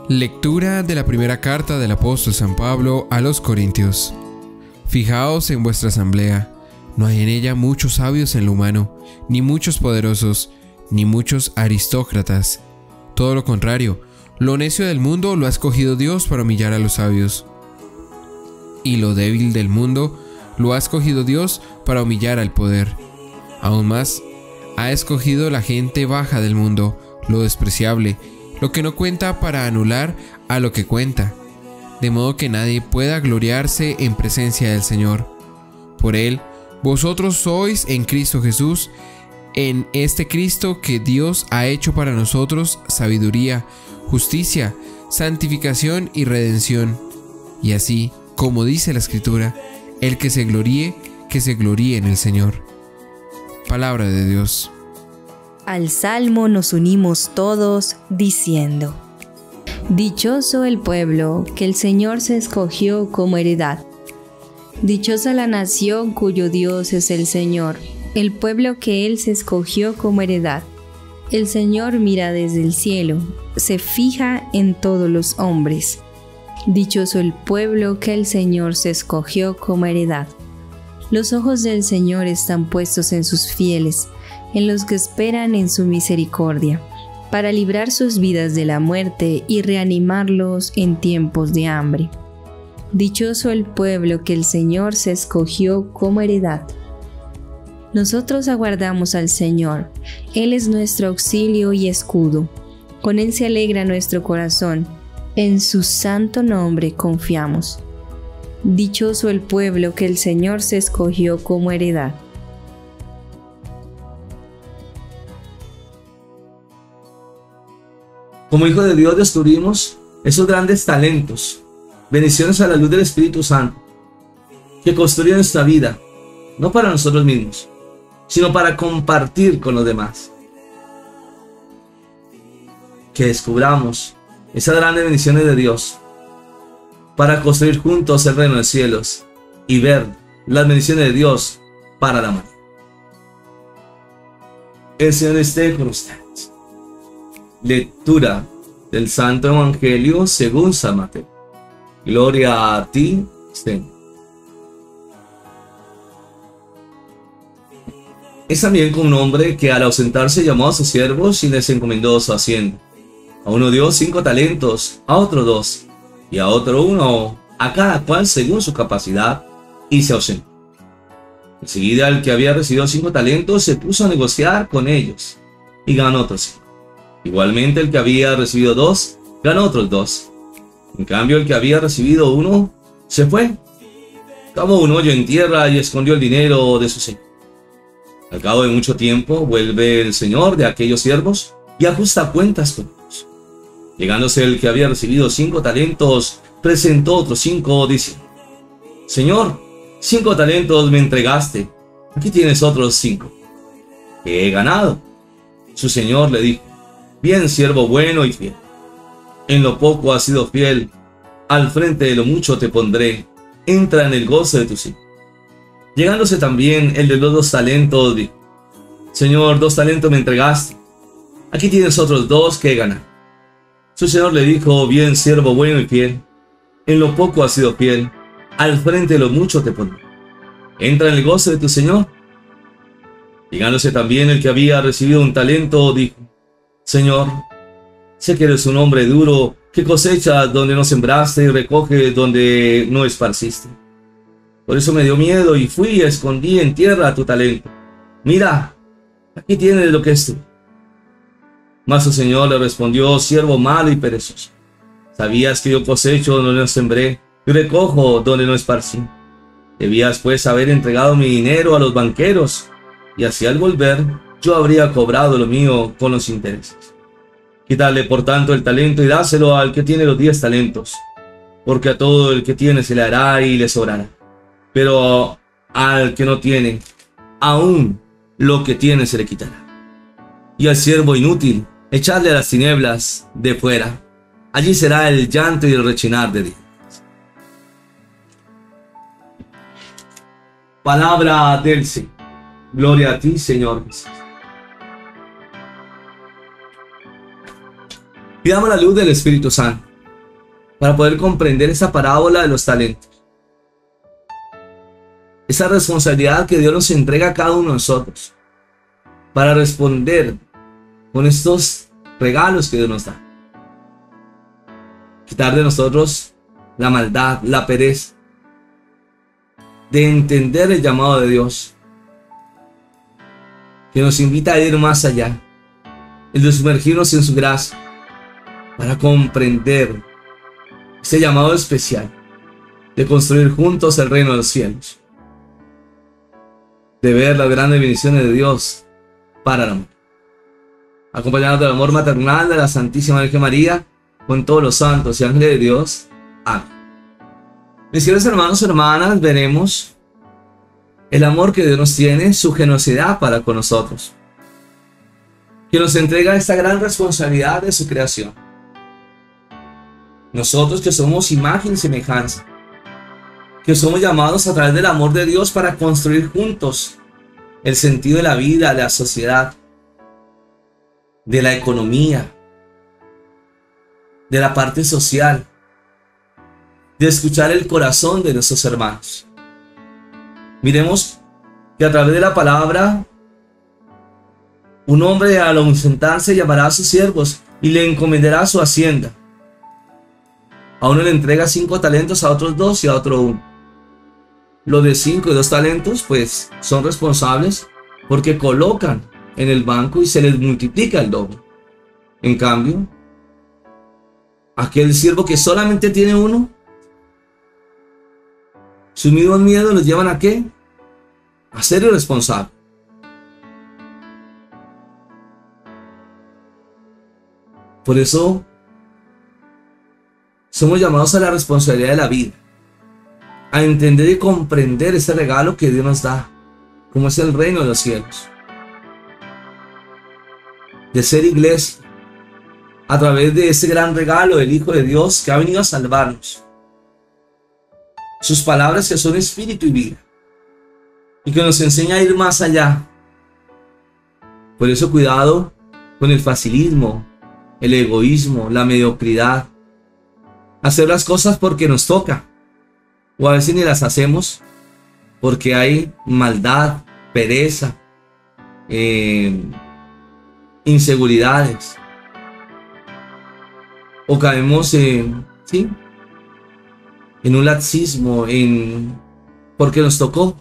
Lectura de la primera carta del apóstol San Pablo a los Corintios. Fijaos en vuestra asamblea, no hay en ella muchos sabios en lo humano, ni muchos poderosos, ni muchos aristócratas. Todo lo contrario, lo necio del mundo lo ha escogido Dios para humillar a los sabios. Y lo débil del mundo lo ha escogido Dios para humillar al poder. Aún más, ha escogido la gente baja del mundo, lo despreciable, lo que no cuenta para anular a lo que cuenta, de modo que nadie pueda gloriarse en presencia del Señor. Por Él, vosotros sois en Cristo Jesús, en este Cristo que Dios ha hecho para nosotros sabiduría, justicia, santificación y redención. Y así, como dice la Escritura, el que se gloríe en el Señor. Palabra de Dios. Al Salmo nos unimos todos diciendo: Dichoso el pueblo que el Señor se escogió como heredad. Dichosa la nación cuyo Dios es el Señor, el pueblo que Él se escogió como heredad. El Señor mira desde el cielo, se fija en todos los hombres. Dichoso el pueblo que el Señor se escogió como heredad. Los ojos del Señor están puestos en sus fieles, en los que esperan en su misericordia, para librar sus vidas de la muerte y reanimarlos en tiempos de hambre. Dichoso el pueblo que el Señor se escogió como heredad. Nosotros aguardamos al Señor, Él es nuestro auxilio y escudo. Con Él se alegra nuestro corazón, en su santo nombre confiamos. Dichoso el pueblo que el Señor se escogió como heredad. Como hijo de Dios descubrimos esos grandes talentos, bendiciones a la luz del Espíritu Santo, que construyen nuestra vida, no para nosotros mismos, sino para compartir con los demás. Que descubramos esas grandes bendiciones de Dios, para construir juntos el reino de los cielos y ver las bendiciones de Dios para la humanidad. El Señor esté con ustedes. Lectura del Santo Evangelio según San Mateo. Gloria a ti, Señor. Es también con un hombre que al ausentarse llamó a sus siervos y les encomendó su hacienda. A uno dio 5 talentos, a otro 2, y a otro 1, a cada cual según su capacidad, y se ausentó. Enseguida el que había recibido 5 talentos se puso a negociar con ellos, y ganó otros 5. Igualmente el que había recibido 2, ganó otros 2. En cambio el que había recibido 1, se fue, cavó un hoyo en tierra y escondió el dinero de su señor. Al cabo de mucho tiempo vuelve el señor de aquellos siervos y ajusta cuentas con ellos. Llegándose el que había recibido 5 talentos, presentó otros 5, diciendo: Señor, 5 talentos me entregaste, aquí tienes otros 5. ¿Qué he ganado? Su señor le dijo: Bien, siervo bueno y fiel. En lo poco has sido fiel, al frente de lo mucho te pondré, entra en el gozo de tu señor. Llegándose también el de los 2 talentos, dijo: Señor, 2 talentos me entregaste, aquí tienes otros 2 que he ganado. Su señor le dijo: Bien, siervo bueno y fiel, en lo poco has sido fiel, al frente de lo mucho te pondré, entra en el gozo de tu señor. Llegándose también el que había recibido 1 talento, dijo: Señor, sé que eres un hombre duro, que cosecha donde no sembraste y recoge donde no esparciste. Por eso me dio miedo y fui y escondí en tierra tu talento. Mira, aquí tienes lo que es tuyo. Mas su señor le respondió: Siervo malo y perezoso, sabías que yo cosecho donde no sembré y recojo donde no esparcí. Debías pues haber entregado mi dinero a los banqueros, y así al volver yo habría cobrado lo mío con los intereses. Quítale por tanto el talento y dáselo al que tiene los 10 talentos, porque a todo el que tiene se le hará y le sobrará. Pero al que no tiene, aún lo que tiene se le quitará. Y al siervo inútil, echadle a las tinieblas de fuera. Allí será el llanto y el rechinar de dientes. Palabra del Señor. Gloria a ti, Señor Jesús. Pidamos la luz del Espíritu Santo, para poder comprender esa parábola de los talentos. Esa responsabilidad que Dios nos entrega a cada uno de nosotros para responder con estos regalos que Dios nos da. Quitar de nosotros la maldad, la pereza, de entender el llamado de Dios, que nos invita a ir más allá, el de sumergirnos en su gracia, para comprender ese llamado especial de construir juntos el reino de los cielos, de ver las grandes bendiciones de Dios para el amor, acompañados del amor maternal de la Santísima Virgen María, con todos los santos y ángeles de Dios. Amén. Mis queridos hermanos y hermanas, veremos el amor que Dios nos tiene, su generosidad para con nosotros, que nos entrega esta gran responsabilidad de su creación. Nosotros que somos imagen y semejanza, que somos llamados a través del amor de Dios para construir juntos el sentido de la vida, de la sociedad, de la economía, de la parte social, de escuchar el corazón de nuestros hermanos. Miremos que a través de la palabra, un hombre al ausentarse llamará a sus siervos y le encomendará su hacienda. A uno le entrega 5 talentos, a otros 2 y a otro 1. Los de 5 y 2 talentos pues son responsables porque colocan en el banco y se les multiplica el doble. En cambio, aquel siervo que solamente tiene 1, sus mismos miedos los llevan ¿a qué? A ser irresponsable. Por eso somos llamados a la responsabilidad de la vida, a entender y comprender ese regalo que Dios nos da, como es el reino de los cielos, de ser iglesia, a través de ese gran regalo del Hijo de Dios que ha venido a salvarnos. Sus palabras que son espíritu y vida, y que nos enseña a ir más allá. Por eso cuidado con el facilismo, el egoísmo, la mediocridad, hacer las cosas porque nos toca, o a veces ni las hacemos porque hay maldad, pereza, inseguridades, o caemos en un laxismo, porque nos tocó.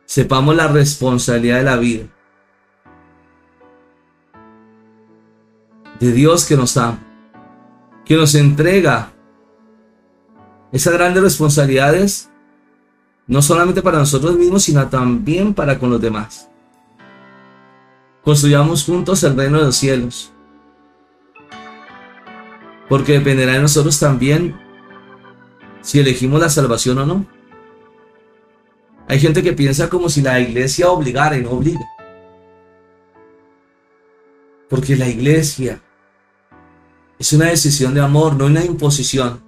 Sepamos la responsabilidad de la vida, de Dios que nos ama, que nos entrega esas grandes responsabilidades, no solamente para nosotros mismos, sino también para con los demás. Construyamos juntos el reino de los cielos, porque dependerá de nosotros también si elegimos la salvación o no. Hay gente que piensa como si la iglesia obligara y no obliga, porque la iglesia es una decisión de amor, no una imposición.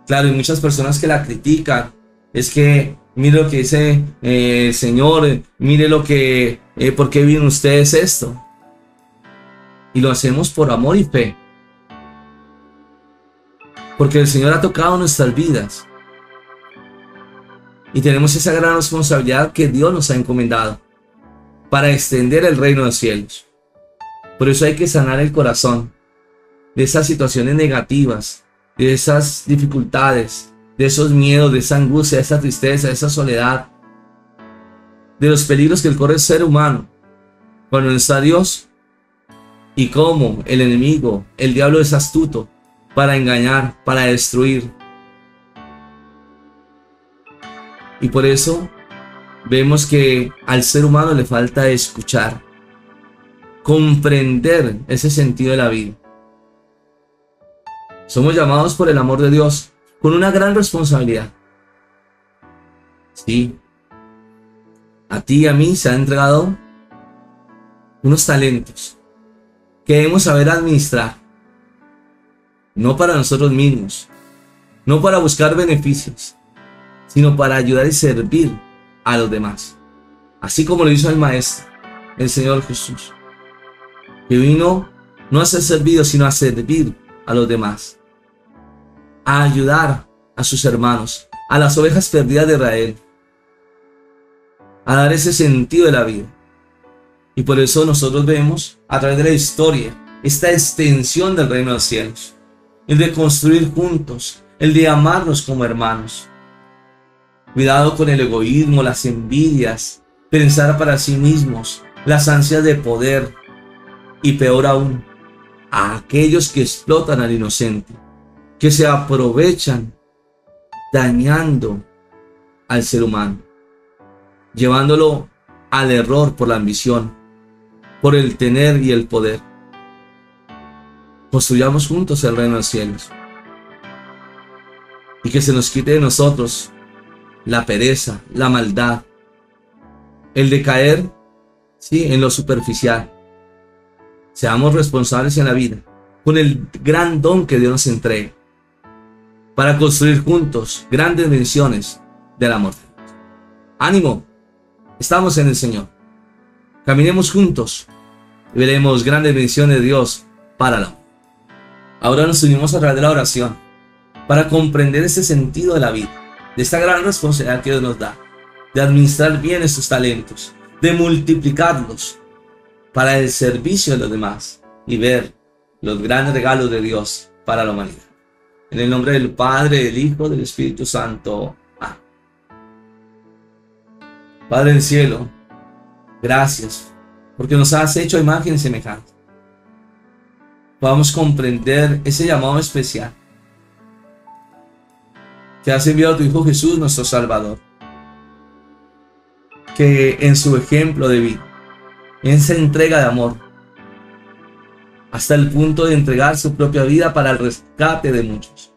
Claro, hay muchas personas que la critican. Es que mire lo que dice el Señor, mire lo que, ¿por qué viven ustedes esto? Y lo hacemos por amor y fe, porque el Señor ha tocado nuestras vidas y tenemos esa gran responsabilidad que Dios nos ha encomendado para extender el reino de los cielos. Por eso hay que sanar el corazón de esas situaciones negativas, de esas dificultades, de esos miedos, de esa angustia, de esa tristeza, de esa soledad, de los peligros que corre el ser humano cuando no está Dios, y cómo el enemigo, el diablo, es astuto para engañar, para destruir. Y por eso vemos que al ser humano le falta escuchar, comprender ese sentido de la vida. Somos llamados por el amor de Dios con una gran responsabilidad. Sí, a ti y a mí se han entregado unos talentos que debemos saber administrar, no para nosotros mismos, no para buscar beneficios, sino para ayudar y servir a los demás, así como lo hizo el Maestro, el Señor Jesús, que vino no a ser servido, sino a servir a los demás, a ayudar a sus hermanos, a las ovejas perdidas de Israel, a dar ese sentido de la vida. Y por eso nosotros vemos a través de la historia esta extensión del reino de los cielos, el de construir juntos, el de amarnos como hermanos. Cuidado con el egoísmo, las envidias, pensar para sí mismos, las ansias de poder y peor aún, a aquellos que explotan al inocente, que se aprovechan dañando al ser humano, llevándolo al error por la ambición, por el tener y el poder. Construyamos juntos el reino de los cielos y que se nos quite de nosotros la pereza, la maldad, el de caer, sí, en lo superficial. Seamos responsables en la vida con el gran don que Dios nos entrega para construir juntos grandes bendiciones del amor. ¡Ánimo! Estamos en el Señor. Caminemos juntos y veremos grandes bendiciones de Dios para el amor. Ahora nos unimos a través de la oración para comprender este sentido de la vida, de esta gran responsabilidad que Dios nos da, de administrar bien estos talentos, de multiplicarlos para el servicio de los demás y ver los grandes regalos de Dios para la humanidad. En el nombre del Padre, del Hijo, del Espíritu Santo. Amén. Padre del cielo, gracias porque nos has hecho imagen semejante. Podamos comprender ese llamado especial que has enviado a tu Hijo Jesús, nuestro Salvador, que en su ejemplo de vida, en esa entrega de amor, hasta el punto de entregar su propia vida para el rescate de muchos.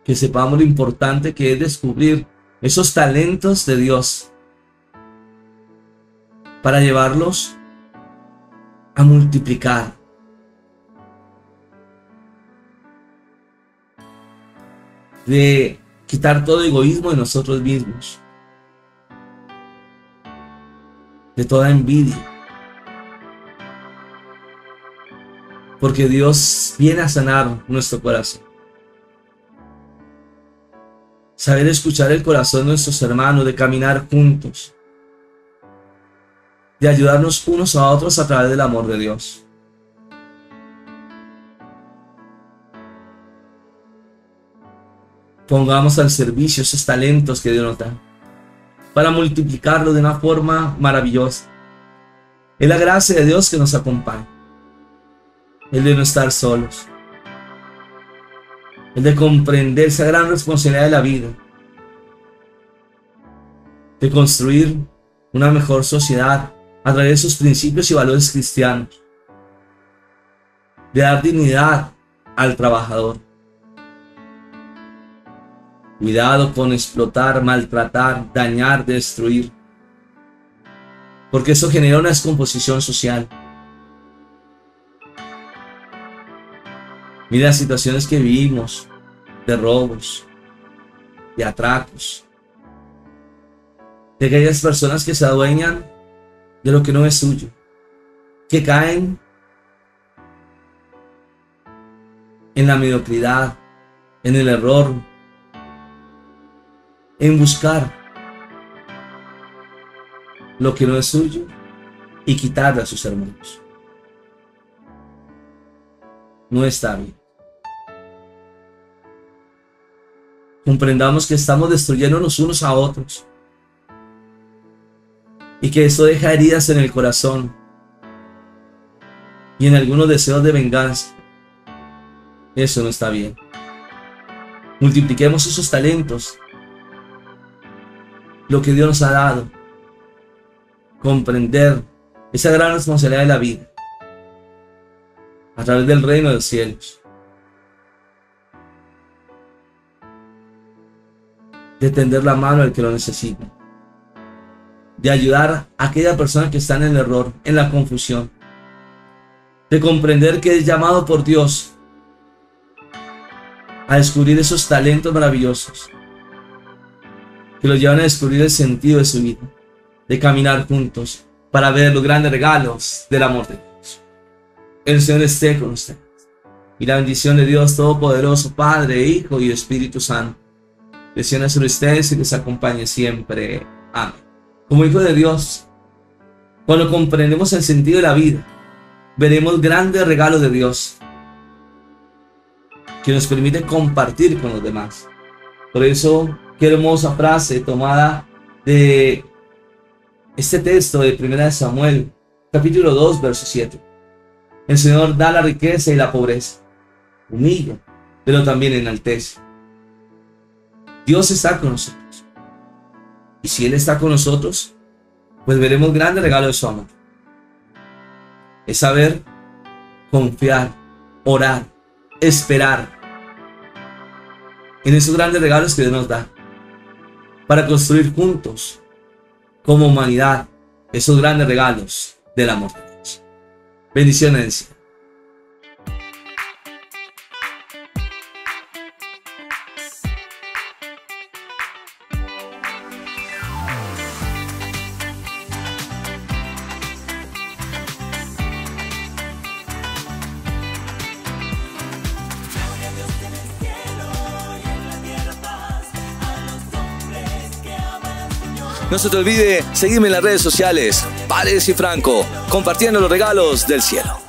Que sepamos lo importante que es descubrir esos talentos de Dios para llevarlos a multiplicar. De quitar todo egoísmo de nosotros mismos, de toda envidia, porque Dios viene a sanar nuestro corazón. Saber escuchar el corazón de nuestros hermanos, de caminar juntos, de ayudarnos unos a otros a través del amor de Dios. Pongamos al servicio esos talentos que Dios nos da para multiplicarlos de una forma maravillosa. Es la gracia de Dios que nos acompaña, el de no estar solos, el de comprender esa gran responsabilidad de la vida, de construir una mejor sociedad a través de sus principios y valores cristianos, de dar dignidad al trabajador. Cuidado con explotar, maltratar, dañar, destruir, porque eso genera una descomposición social. Mira las situaciones que vivimos de robos, de atracos, de aquellas personas que se adueñan de lo que no es suyo, que caen en la mediocridad, en el error, en buscar lo que no es suyo y quitarle a sus hermanos. No está bien. Comprendamos que estamos destruyéndonos unos a otros y que esto deja heridas en el corazón y en algunos deseos de venganza. Eso no está bien. Multipliquemos esos talentos, lo que Dios nos ha dado, comprender esa gran responsabilidad de la vida a través del reino de los cielos, de tender la mano al que lo necesita, de ayudar a aquella persona que está en el error, en la confusión, de comprender que es llamado por Dios a descubrir esos talentos maravillosos que los llevan a descubrir el sentido de su vida, de caminar juntos para ver los grandes regalos del amor de Dios. El Señor esté con ustedes. Y la bendición de Dios Todopoderoso, Padre, Hijo y Espíritu Santo, descienda sobre ustedes y les acompañe siempre. Amén. Como hijo de Dios, cuando comprendemos el sentido de la vida, veremos grandes regalos de Dios que nos permite compartir con los demás. Por eso, qué hermosa frase tomada de este texto de 1 Samuel, capítulo 2, verso 7. El Señor da la riqueza y la pobreza, humilla, pero también enaltece. Dios está con nosotros. Y si Él está con nosotros, pues veremos grandes regalos de su amor. Es saber confiar, orar, esperar en esos grandes regalos que Dios nos da, para construir juntos, como humanidad, esos grandes regalos del amor de Dios. Bendiciones. No se te olvide seguirme en las redes sociales, Paredes y Franco, compartiendo los regalos del cielo.